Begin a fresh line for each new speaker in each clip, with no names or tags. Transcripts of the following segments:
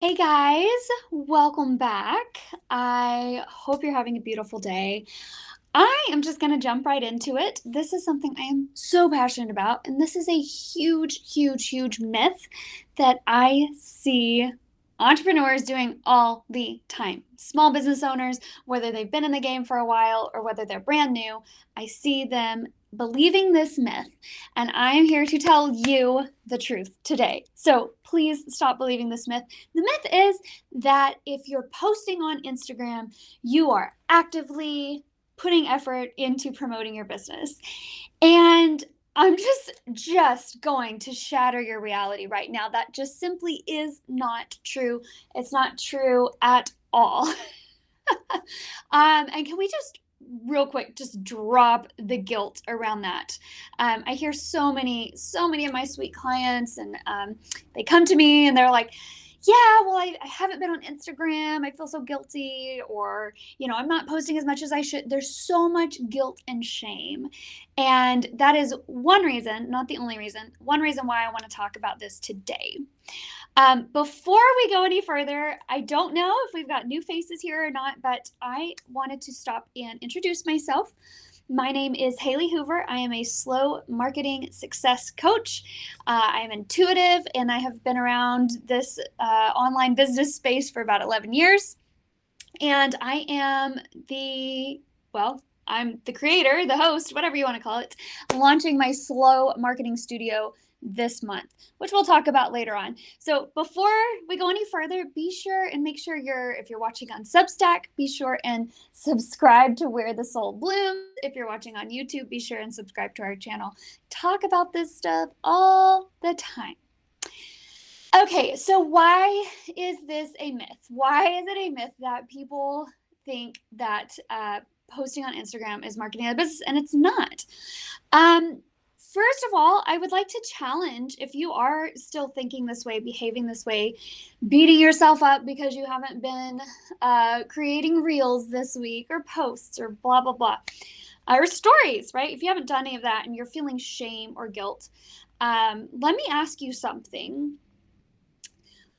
Hey guys, welcome back. I hope you're having a beautiful day. I am just going to jump right into it. This is something I am so passionate about, and this is a huge, huge, huge myth that I see entrepreneurs doing all the time. Small business owners, whether they've been in the game for a while or whether they're brand new, I see them believing this myth, and I am here to tell you the truth today. So please stop believing this myth. The myth is that if you're posting on Instagram, you are actively putting effort into promoting your business. And I'm just going to shatter your reality right now. That just simply is not true. It's not true at all. And can we just real quick just drop the guilt around that? I hear so many of my sweet clients, and they come to me and they're like, yeah, well, I haven't been on Instagram. I feel so guilty, or, I'm not posting as much as I should. There's so much guilt and shame. And that is one reason, not the only reason, one reason why I want to talk about this today. Before we go any further, I don't know if we've got new faces here or not, but I wanted to stop and introduce myself. My name is Haley Hoover. I am a slow marketing success coach. I am intuitive, and I have been around this online business space for about 11 years. And I am I'm the creator, the host, whatever you want to call it, launching my slow marketing studio this month, which we'll talk about later on. So before we go any further, be sure and make sure if you're watching on Substack, be sure and subscribe to Where the Soul Blooms. If you're watching on YouTube, be sure and subscribe to our channel. Talk about this stuff all the time. Okay, so why is this a myth? Why is it a myth that people think that posting on Instagram is marketing a business, and it's not? First of all, I would like to challenge, if you are still thinking this way, behaving this way, beating yourself up because you haven't been creating reels this week or posts or blah, blah, blah, or stories, right? If you haven't done any of that and you're feeling shame or guilt, let me ask you something.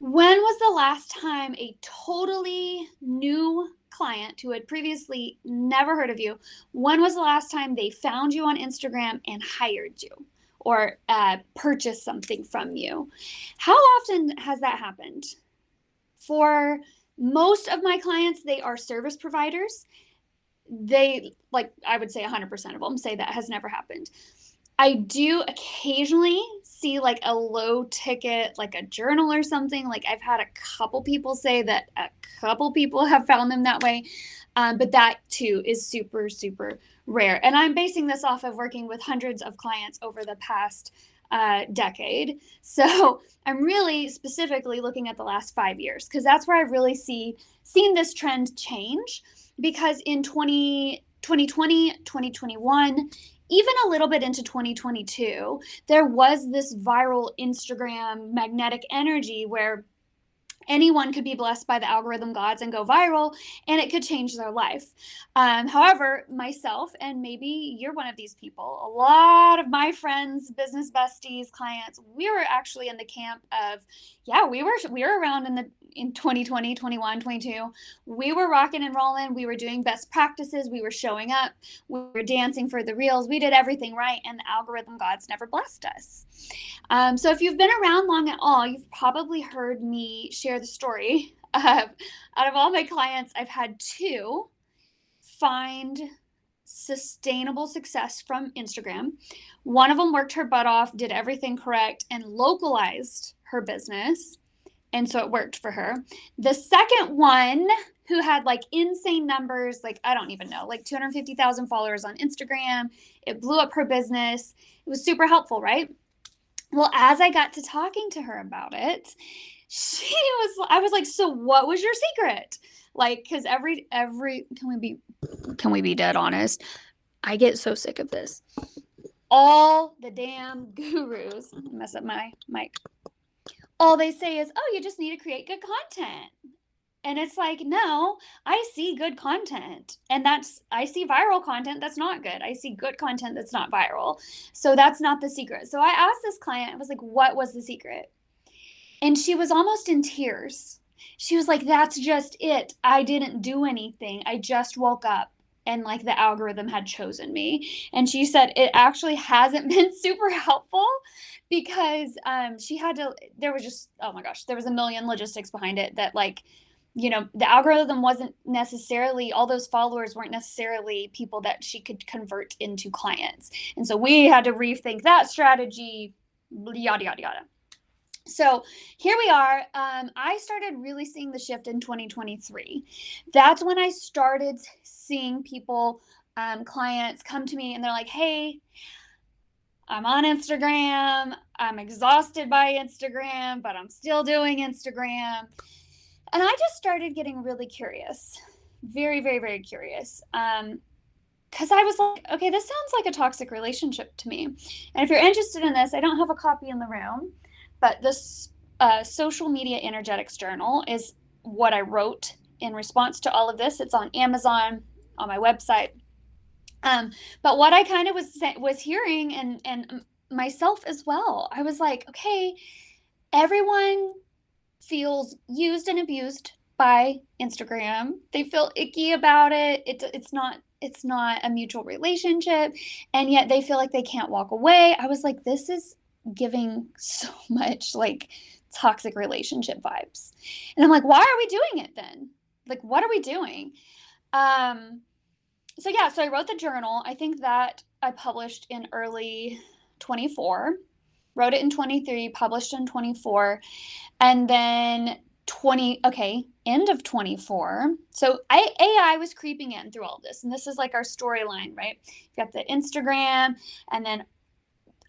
When was the last time a totally new client who had previously never heard of you, when was the last time they found you on Instagram and hired you or purchased something from you? How often has that happened? For most of my clients, they are service providers. I would say 100% of them say that has never happened. I do occasionally see like a low ticket, like a journal or something. Like I've had a couple people say that a couple people have found them that way. But that too is super, super rare. And I'm basing this off of working with hundreds of clients over the past decade. So I'm really specifically looking at the last 5 years, because that's where I've really seen this trend change. Because in 2020, 2021, even a little bit into 2022, there was this viral Instagram magnetic energy where anyone could be blessed by the algorithm gods and go viral, and it could change their life. However, myself, and maybe you're one of these people, a lot of my friends, business besties, clients, we were actually in the camp of, yeah, we were around in 2020, 21, 22. We were rocking and rolling. We were doing best practices. We were showing up. We were dancing for the reels. We did everything right, and the algorithm gods never blessed us. So if you've been around long at all, you've probably heard me share the story. Out of all my clients, I've had two find sustainable success from Instagram. One of them worked her butt off, did everything correct, and localized her business. And so it worked for her. The second one, who had like insane numbers, like I don't even know, like 250,000 followers on Instagram. It blew up her business. It was super helpful, right? Well, as I got to talking to her about it, I was like, so what was your secret? Like, cause can we be dead honest? I get so sick of this. All the damn gurus, mess up my mic. All they say is, oh, you just need to create good content. And it's like, no, I see good content, and I see viral content that's not good. I see good content that's not viral. So that's not the secret. So I asked this client, I was like, what was the secret? And she was almost in tears. She was like, that's just it. I didn't do anything. I just woke up and like the algorithm had chosen me. And she said it actually hasn't been super helpful because she had to, there was just, oh my gosh, there was a million logistics behind it that like, you know, the algorithm wasn't necessarily, all those followers weren't necessarily people that she could convert into clients. And so we had to rethink that strategy, yada, yada, yada. So here we are. I started really seeing the shift in 2023. That's when I started seeing people, clients come to me and they're like, hey, I'm on Instagram. I'm exhausted by Instagram, but I'm still doing Instagram. And I just started getting really curious, very, very, very curious. Because I was like, okay, this sounds like a toxic relationship to me. And if you're interested in this, I don't have a copy in the room, but this Social Media Energetics Journal is what I wrote in response to all of this. It's on Amazon, on my website. But what I kind of was hearing, and myself as well, I was like, okay, everyone feels used and abused by Instagram. They feel icky about it. It's not a mutual relationship, and yet they feel like they can't walk away. I was like, this is giving so much like toxic relationship vibes. And I'm like, why are we doing it then? Like, what are we doing? So yeah, so I wrote the journal. I think that I published in early 24, wrote it in 23, published in 24, and then end of 24. So AI was creeping in through all of this. And this is like our storyline, right? You've got the Instagram, and then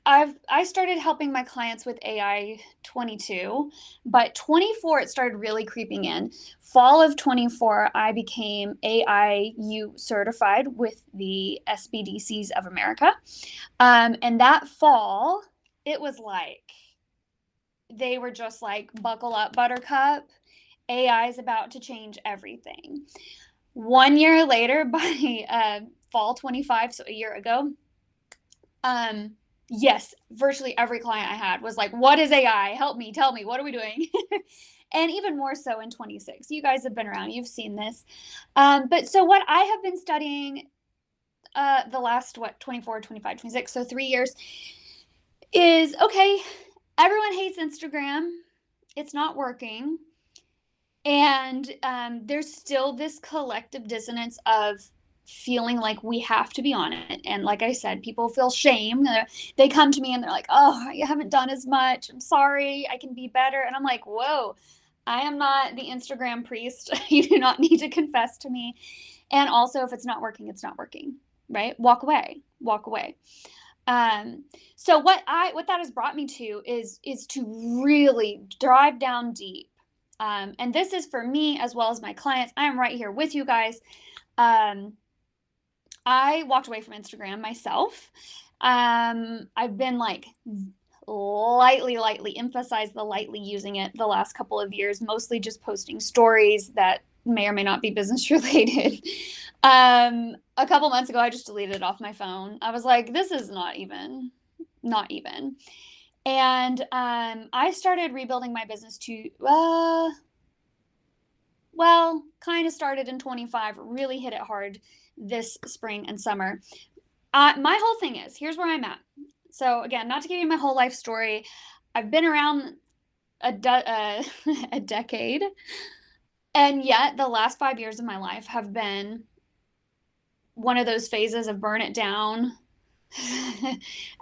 I started helping my clients with AI 22, but 24, it started really creeping in. Fall of 24, I became AIU certified with the SBDCs of America. And that fall, it was like, they were just like, buckle up, buttercup. AI is about to change everything. 1 year later, by fall 25, so a year ago, yes, virtually every client I had was like, what is AI? Help me, tell me, what are we doing? And even more so in 26. You guys have been around, you've seen this. But so what I have been studying the last, 24, 25, 26, so 3 years is, okay, everyone hates Instagram. It's not working. And there's still this collective dissonance of feeling like we have to be on it. And like I said, people feel shame. They come to me and they're like, oh, you haven't done as much. I'm sorry. I can be better. And I'm like, whoa, I am not the Instagram priest. You do not need to confess to me. And also, if it's not working, it's not working, right? Walk away. So what that has brought me to is to really dive down deep. And this is for me as well as my clients. I am right here with you guys. I walked away from Instagram myself. I've been like lightly emphasize the lightly using it the last couple of years, mostly just posting stories that may or may not be business related. A couple months ago, I just deleted it off my phone. I was like, this is not even. And I started rebuilding my business kind of started in 25, really hit it hard this spring and summer. My whole thing is, here's where I'm at. So again, not to give you my whole life story, I've been around a decade, and yet the last 5 years of my life have been one of those phases of burn it down.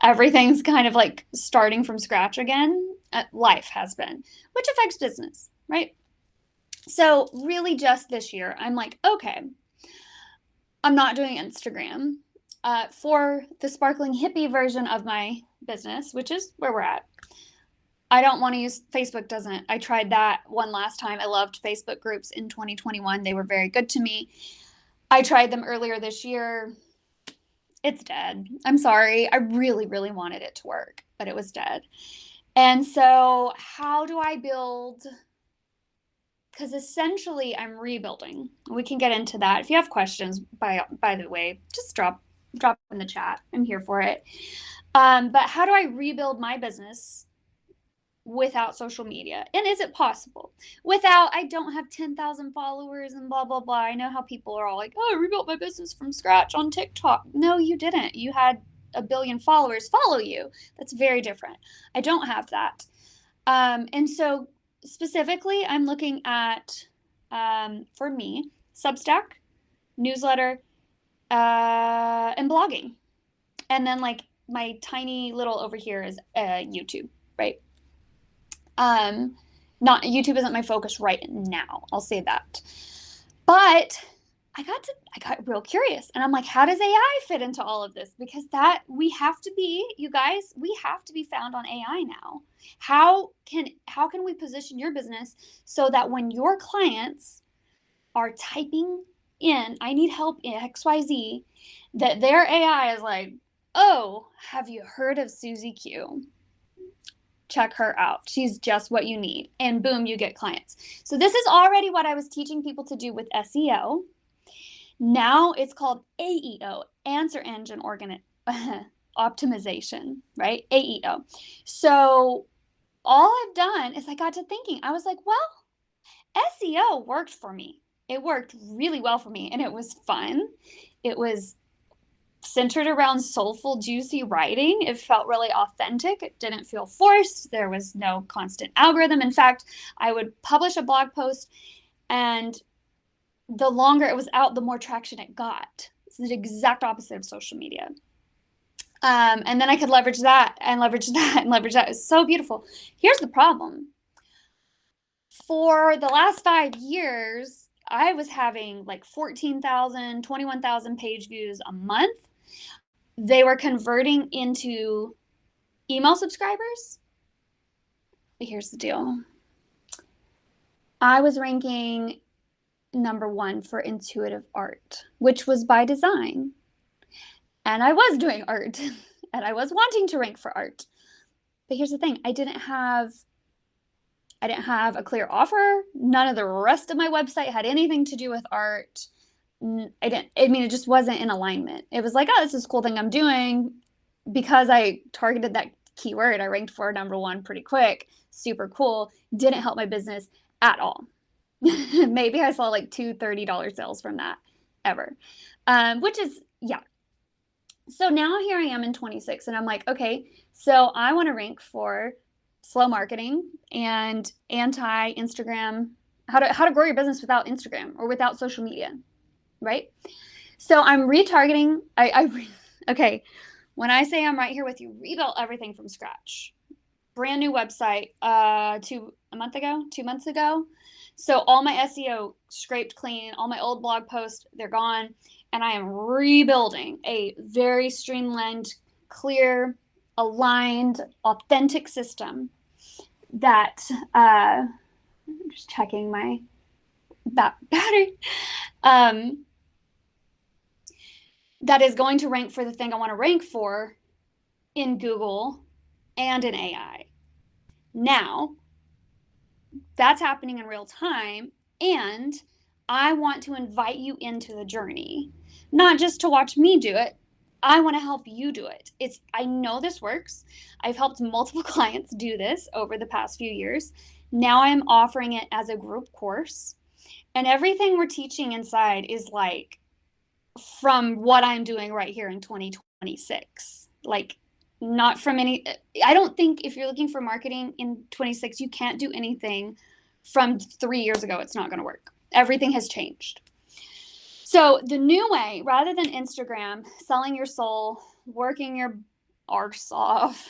Everything's kind of like starting from scratch again. Life has been, which affects business, right? So really just this year, I'm like, okay, I'm not doing Instagram for the sparkling hippie version of my business, which is where we're at. I don't want to use Facebook. Doesn't. I tried that one last time. I loved Facebook groups in 2021. They were very good to me. I tried them earlier this year. It's dead. I'm sorry. I really, really wanted it to work, but it was dead. And so how do I build? Because essentially I'm rebuilding. We can get into that. If you have questions, by the way, just drop in the chat. I'm here for it. But how do I rebuild my business without social media? And is it possible? Without, I don't have 10,000 followers and blah, blah, blah. I know how people are all like, oh, I rebuilt my business from scratch on TikTok. No, you didn't. You had a billion followers follow you. That's very different. I don't have that. And so specifically, I'm looking at, for me, Substack, newsletter, and blogging. And then like my tiny little over here is YouTube, right? Not YouTube isn't my focus right now. I'll say that. But I got real curious, and I'm like, how does AI fit into all of this? Because we have to be found on AI now. How can we position your business so that when your clients are typing in, I need help in XYZ, that their AI is like, oh, have you heard of Susie Q? Check her out. She's just what you need. And boom, you get clients. So this is already what I was teaching people to do with SEO. Now it's called AEO, answer engine optimization, right? AEO. So all I've done is I got to thinking, I was like, well, SEO worked for me. It worked really well for me, and it was fun. It was centered around soulful, juicy writing. It felt really authentic. It didn't feel forced. There was no constant algorithm. In fact, I would publish a blog post, and the longer it was out, the more traction it got. It's the exact opposite of social media. And then I could leverage that and leverage that and leverage that. It's so beautiful. Here's the problem. For the last 5 years, I was having like 14,000, 21,000 page views a month. They were converting into email subscribers. But here's the deal. I was ranking number 1 for intuitive art, which was by design. And I was doing art, and I was wanting to rank for art. But here's the thing. I didn't have a clear offer. None of the rest of my website had anything to do with art. It just wasn't in alignment. It was like, oh, this is a cool thing I'm doing. Because I targeted that keyword, I ranked for number 1 pretty quick. Super cool. Didn't help my business at all. Maybe I saw like 2 $30 sales from that ever. Which is, yeah. So now here I am in 26, and I'm like, okay, so I want to rank for slow marketing and anti-Instagram, how to grow your business without Instagram or without social media, right? So I'm retargeting. Okay, when I say I'm right here with you, rebuilt everything from scratch. Brand new website 2 months ago. So all my SEO scraped clean, all my old blog posts, they're gone. And I am rebuilding a very streamlined, clear, aligned, authentic system that, I'm just checking my battery, that is going to rank for the thing I want to rank for in Google and in AI. Now, that's happening in real time, and I want to invite you into the journey, not just to watch me do it. I want to help you do it. I know this works. I've helped multiple clients do this over the past few years. Now I'm offering it as a group course, and everything we're teaching inside is like from what I'm doing right here in 2026. Like, not from I don't think if you're looking for marketing in 26, you can't do anything from 3 years ago. It's not going to work. Everything has changed. So the new way, rather than Instagram, selling your soul, working your arse off,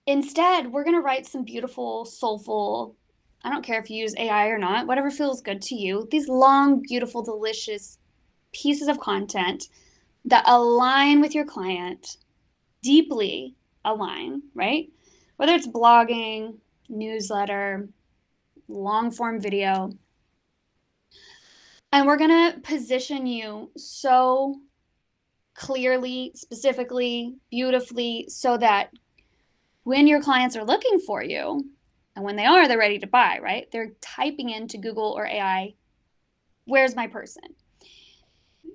instead, we're going to write some beautiful, soulful, I don't care if you use AI or not, whatever feels good to you, these long, beautiful, delicious pieces of content that align with your client, deeply align, right? Whether it's blogging, newsletter, long form video. And we're going to position you so clearly, specifically, beautifully, so that when your clients are looking for you, and when they are, they're ready to buy, right? They're typing into Google or AI, where's my person?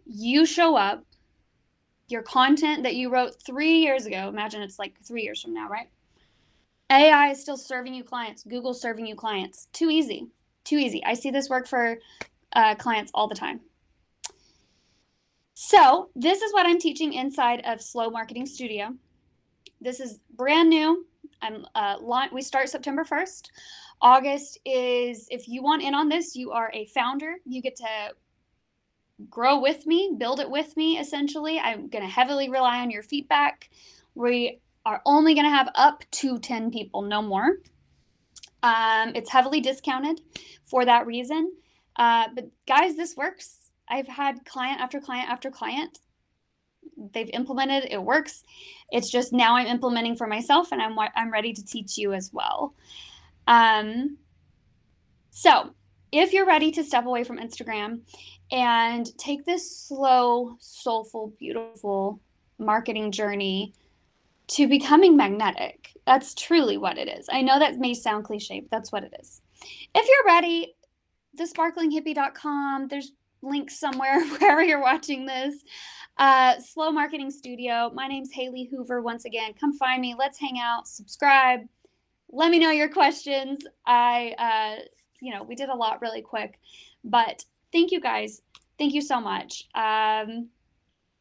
You show up, your content that you wrote 3 years ago, imagine it's like 3 years from now, right? AI is still serving you clients. Google's serving you clients. Too easy. Too easy. I see this work for clients all the time. So this is what I'm teaching inside of Slow Marketing Studio. This is brand new. We start September 1st. August is, if you want in on this, you are a founder. You get to grow with me, build it with me, essentially. I'm going to heavily rely on your feedback. We are only going to have up to 10 people, no more. It's heavily discounted for that reason. But guys, this works. I've had client after client after client. They've implemented, it works. It's just now I'm implementing for myself, and I'm ready to teach you as well. So if you're ready to step away from Instagram and take this slow, soulful, beautiful marketing journey to becoming magnetic, that's truly what it is. I know that may sound cliche, but that's what it is. If you're ready, thesparklinghippie.com, there's links somewhere wherever you're watching this. Slow Marketing Studio. My name's Haley Hoover. Once again, come find me. Let's hang out. Subscribe. Let me know your questions. We did a lot really quick, but thank you guys. Thank you so much. I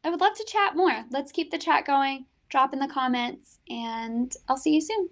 would love to chat more. Let's keep the chat going. Drop in the comments, and I'll see you soon.